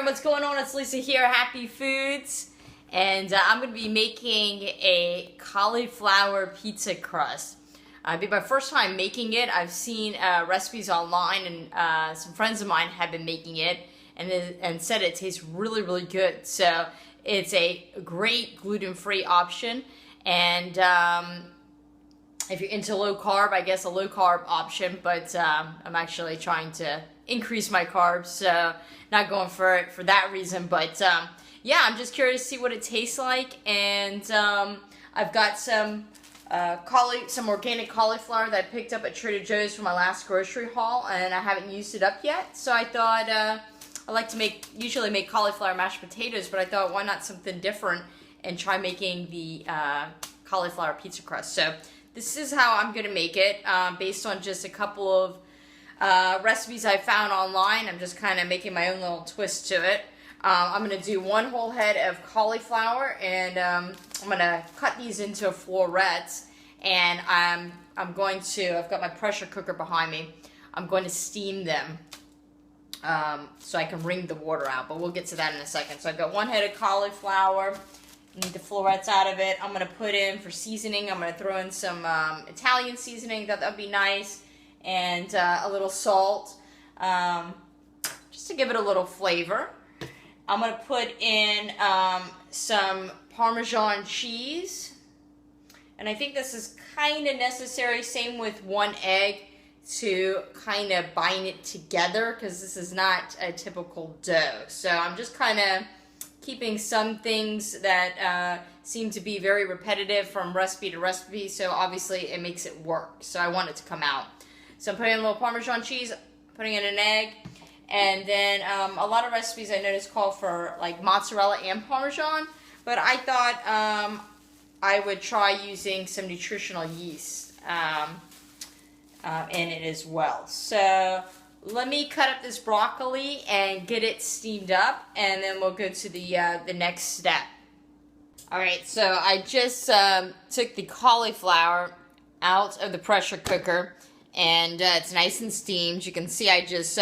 friend, what's going on? It's Lisa here, Happy Foods, and I'm going to be making a cauliflower pizza crust. It'll be my first time making it. I've seen recipes online, and some friends of mine have been making it, and said it tastes really, really good. So it's a great gluten-free option, and if you're into low carb, I guess a low carb option, but I'm actually trying to increase my carbs, so not going for it for that reason. But yeah, I'm just curious to see what it tastes like, and I've got some organic cauliflower that I picked up at Trader Joe's for my last grocery haul, and I haven't used it up yet, so I thought I like to usually make cauliflower mashed potatoes, but I thought why not something different and try making the cauliflower pizza crust. So this is how I'm going to make it, based on just a couple of recipes I found online. I'm just kind of making my own little twist to it. I'm going to do 1 whole head of cauliflower, and I'm going to cut these into florets, and I've got my pressure cooker behind me. I'm going to steam them so I can wring the water out, but we'll get to that in a second. So I've got 1 head of cauliflower. Need the florets out of it. I'm going to put in, for seasoning, I'm going to throw in some Italian seasoning. That would be nice. And a little salt, just to give it a little flavor. I'm going to put in some Parmesan cheese. And I think this is kind of necessary. Same with 1 egg to kind of bind it together, because this is not a typical dough. So I'm just kind of keeping some things that seem to be very repetitive from recipe to recipe, so obviously it makes it work. So I want it to come out. So I'm putting in a little Parmesan cheese, putting in an egg, and then a lot of recipes I noticed call for like mozzarella and Parmesan, but I thought I would try using some nutritional yeast in it as well. So let me cut up this broccoli and get it steamed up, and then we'll go to the next step. Alright, so I just took the cauliflower out of the pressure cooker, and it's nice and steamed. You can see I just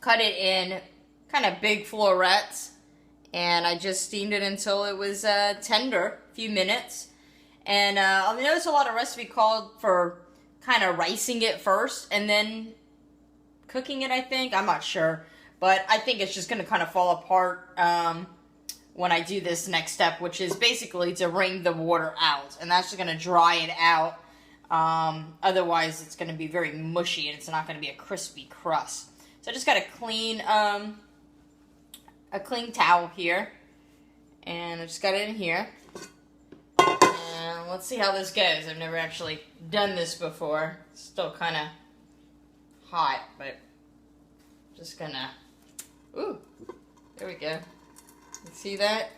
cut it in kind of big florets, and I just steamed it until it was tender, a few minutes. And I noticed a lot of recipe called for kind of ricing it first and then cooking it, I think. I'm not sure, but I think it's just going to kind of fall apart when I do this next step, which is basically to wring the water out, and that's just going to dry it out. Otherwise it's going to be very mushy, and it's not going to be a crispy crust. So I just got a clean towel here, and I just got it in here, and let's see how this goes. I've never actually done this before. It's still kind of hot, but just gonna, ooh, there we go. You see that?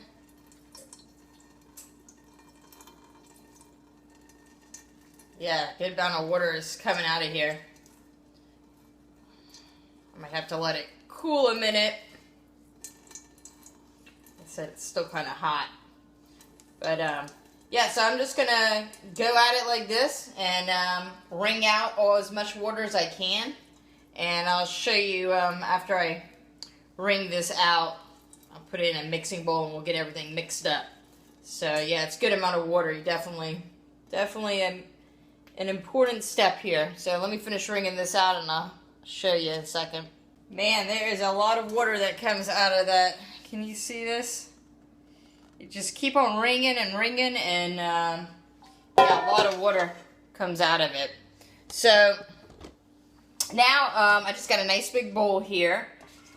Yeah, good amount of water is coming out of here. I might have to let it cool a minute. I said it's still kind of hot. But, yeah, so I'm just gonna go at it like this and wring out as much water as I can. And I'll show you after I wring this out. I'll put it in a mixing bowl and we'll get everything mixed up. So yeah, it's a good amount of water. You definitely an important step here. So let me finish wringing this out and I'll show you in a second. Man, there is a lot of water that comes out of that. Can you see this? You just keep on wringing and wringing, and yeah, a lot of water comes out of it. So now I just got a nice big bowl here,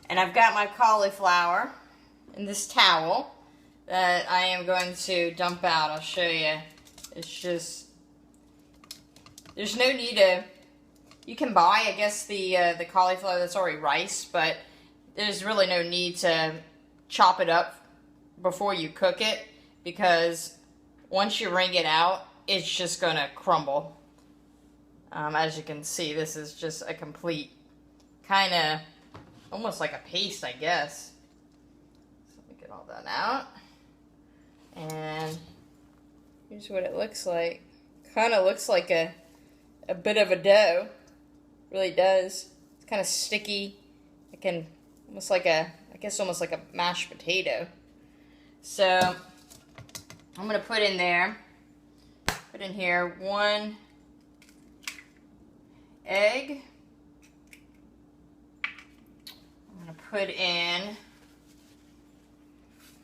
and I've got my cauliflower in this towel that I am going to dump out. I'll show you. It's just, there's no need to, you can buy, I guess, the cauliflower that's already riced, but there's really no need to chop it up before you cook it, because once you wring it out, it's just going to crumble. As you can see, this is just a complete, kind of, almost like a paste, I guess. So let me get all that out. And here's what it looks like. Kind of looks like a bit of a dough. Really does. It's kind of sticky. It can, almost like an guess almost like a mashed potato. So I'm gonna put in here 1 egg. I'm gonna put in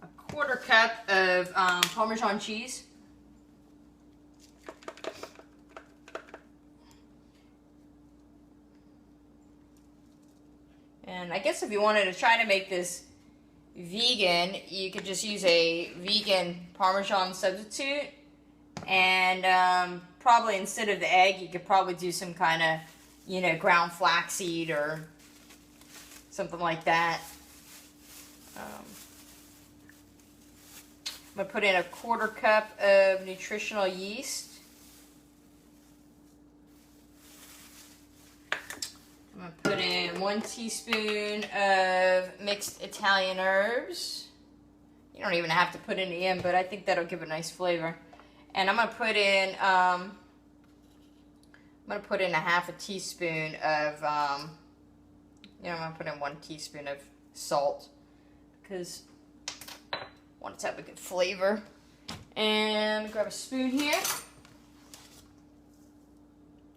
a 1/4 cup of Parmesan cheese. And I guess if you wanted to try to make this vegan, you could just use a vegan Parmesan substitute. And probably instead of the egg, you could probably do some kind of, you know, ground flaxseed or something like that. I'm going to put in a 1/4 cup of nutritional yeast. I'm going to put in 1 teaspoon of mixed Italian herbs. You don't even have to put any in, but I think that'll give a nice flavor. And I'm going to put in a 1/2 teaspoon of I'm going to put in 1 teaspoon of salt because I want it to have a good flavor. And grab a spoon here.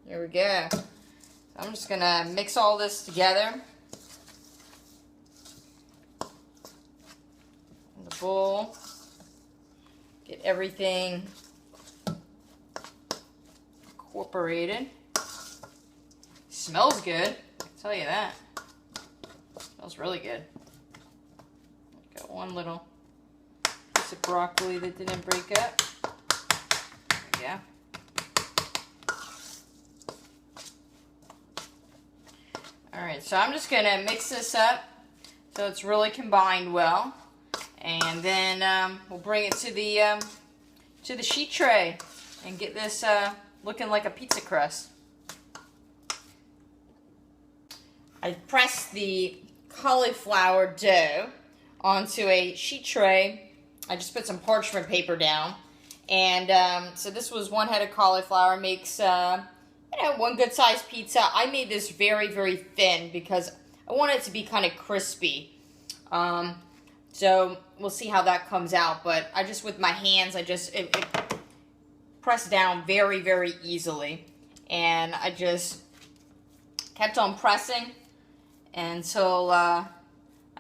Here we go. So I'm just going to mix all this together in the bowl. Get everything incorporated. Smells good, I'll tell you that. Smells really good. Got 1 little piece of broccoli that didn't break up. There we go. Alright, so I'm just going to mix this up so it's really combined well. And then we'll bring it to the sheet tray and get this looking like a pizza crust. I pressed the cauliflower dough onto a sheet tray. I just put some parchment paper down. And so this was 1 head of cauliflower. Makes, you know, 1 good sized pizza. I made this very, very thin because I want it to be kind of crispy. So we'll see how that comes out. But I just, with my hands, it pressed down very, very easily. And I just kept on pressing until I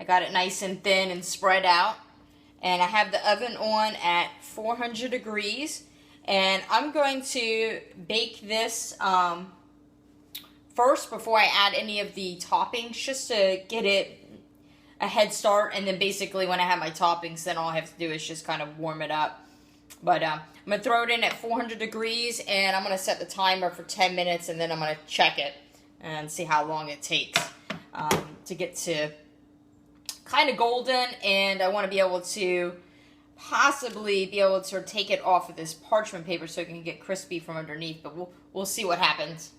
got it nice and thin and spread out. And I have the oven on at 400 degrees. And I'm going to bake this first before I add any of the toppings, just to get it a head start. And then basically when I have my toppings, then all I have to do is just kind of warm it up. But I'm going to throw it in at 400 degrees, and I'm going to set the timer for 10 minutes, and then I'm going to check it and see how long it takes to get to kind of golden. And I want to be able to possibly be able to take it off of this parchment paper so it can get crispy from underneath, but we'll see what happens.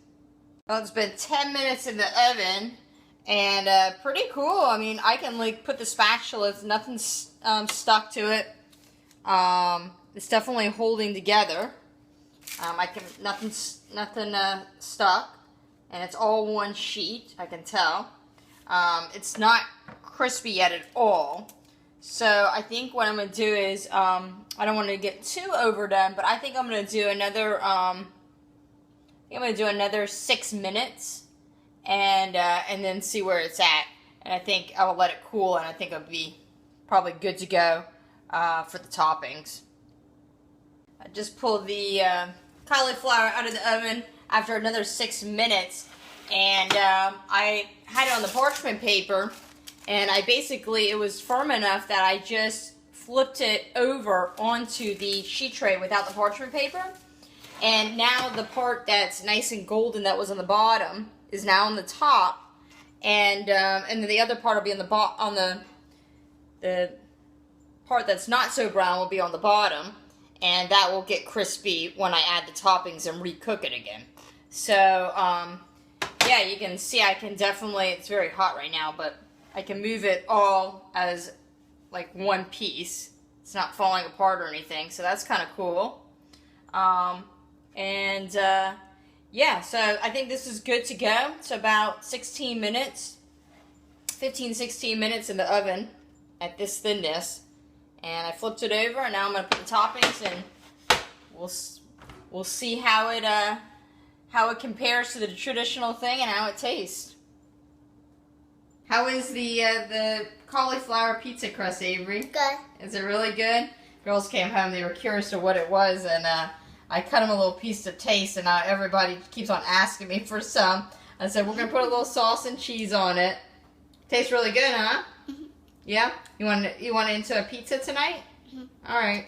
Well, it's been 10 minutes in the oven, and pretty cool. I mean, I can like put the spatula, nothing's stuck to it. It's definitely holding together. Nothing stuck, and it's all 1 sheet, I can tell. It's not crispy yet at all. So I think what I'm going to do is, I don't want to get too overdone, but I think I'm going to do another 6 minutes, and then see where it's at. And I think I will let it cool, and I think it'll be probably good to go for the toppings. I just pulled the cauliflower out of the oven after another 6 minutes, and I had it on the parchment paper, and it was firm enough that I just flipped it over onto the sheet tray without the parchment paper. And now the part that's nice and golden that was on the bottom is now on the top, and then the other part will be on the part that's not so brown will be on the bottom, and that will get crispy when I add the toppings and recook it again. So yeah, you can see I can definitely, it's very hot right now, but I can move it all as like 1 piece. It's not falling apart or anything, so that's kind of cool. Yeah, so I think this is good to go. It's about 16 minutes. 15-16 minutes in the oven at this thinness. And I flipped it over, and now I'm going to put the toppings in. We'll see how it compares to the traditional thing and how it tastes. How is the cauliflower pizza crust, Avery? Good. Is it really good? Girls came home, they were curious to what it was, and I cut them a little piece to taste, and now everybody keeps on asking me for some. I said, we're going to put a little sauce and cheese on it. Tastes really good, huh? Yeah? You want it into a pizza tonight? All right.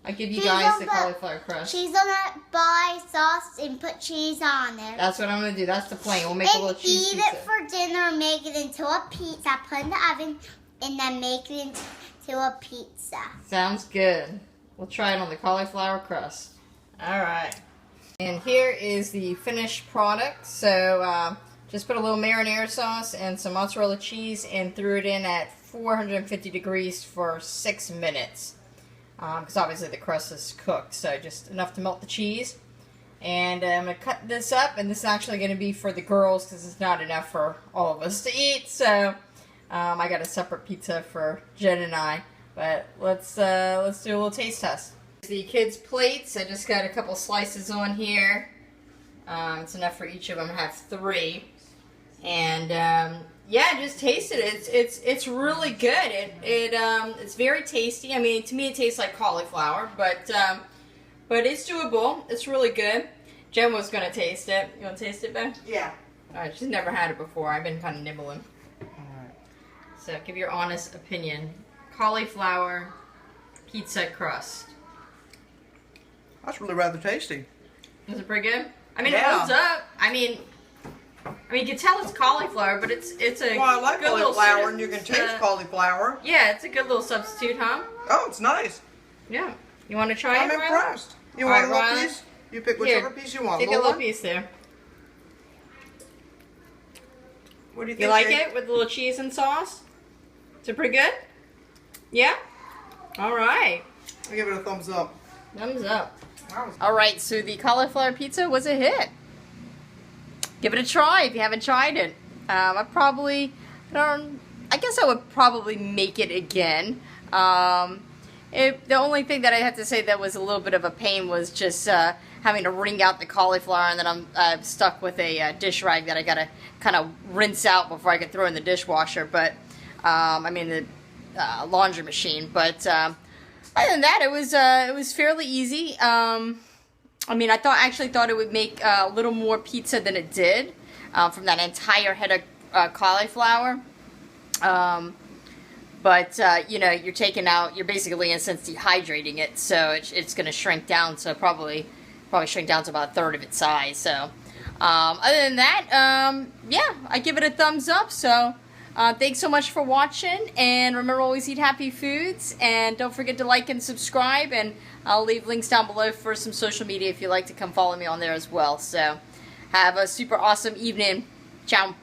I'll give you guys the cauliflower crust. She's gonna buy sauce and put cheese on it. That's what I'm gonna do. That's the plan. We'll make a little cheese pizza. And eat it for dinner, make it into a pizza, put it in the oven, and then make it into a pizza. Sounds good. We'll try it on the cauliflower crust. All right. And here is the finished product. So just put a little marinara sauce and some mozzarella cheese and threw it in at 450 degrees for 6 minutes. Because obviously the crust is cooked, so just enough to melt the cheese. And I'm going to cut this up, and this is actually going to be for the girls because it's not enough for all of us to eat. So I got a separate pizza for Jen and I. But let's do a little taste test. The kids' plates, I just got a couple slices on here. It's enough for each of them to have 3. And yeah, just taste it. It's really good. It's very tasty. I mean, to me, it tastes like cauliflower, but it's doable. It's really good. Jen was gonna taste it. You want to taste it, Ben? Yeah. All right. She's never had it before. I've been kind of nibbling. All right. So, give your honest opinion. Cauliflower pizza crust. That's really rather tasty. Is it pretty good? I mean, Yeah. it holds up. I mean, you can tell it's cauliflower, but it's a Well, I like good cauliflower, little and you can taste cauliflower. Yeah, it's a good little substitute, huh? Oh, it's nice. Yeah. You want to try I'm it, Rylan? impressed. You All want right, a little Rylan? piece? You pick whichever piece you want. Take a little piece there. What do you think? You like Jake? it with a little cheese and sauce? Is it pretty good? Yeah? All right. I'll give it a thumbs up. Thumbs up. All right, so the cauliflower pizza was a hit. Give it a try if you haven't tried it. I guess I would probably make it again. The only thing that I have to say that was a little bit of a pain was just having to wring out the cauliflower, and then I'm stuck with a dish rag that I gotta kind of rinse out before I can throw in the dishwasher. But the laundry machine. But other than that, it was fairly easy. I actually thought it would make a little more pizza than it did from that entire head of cauliflower. You're basically in a sense dehydrating it, so it's going to shrink down. So probably shrink down to about a third of its size. So other than that, I give it a thumbs up. So thanks so much for watching, and remember, always eat happy foods, and don't forget to like and subscribe, and I'll leave links down below for some social media if you'd like to come follow me on there as well. So have a super awesome evening. Ciao.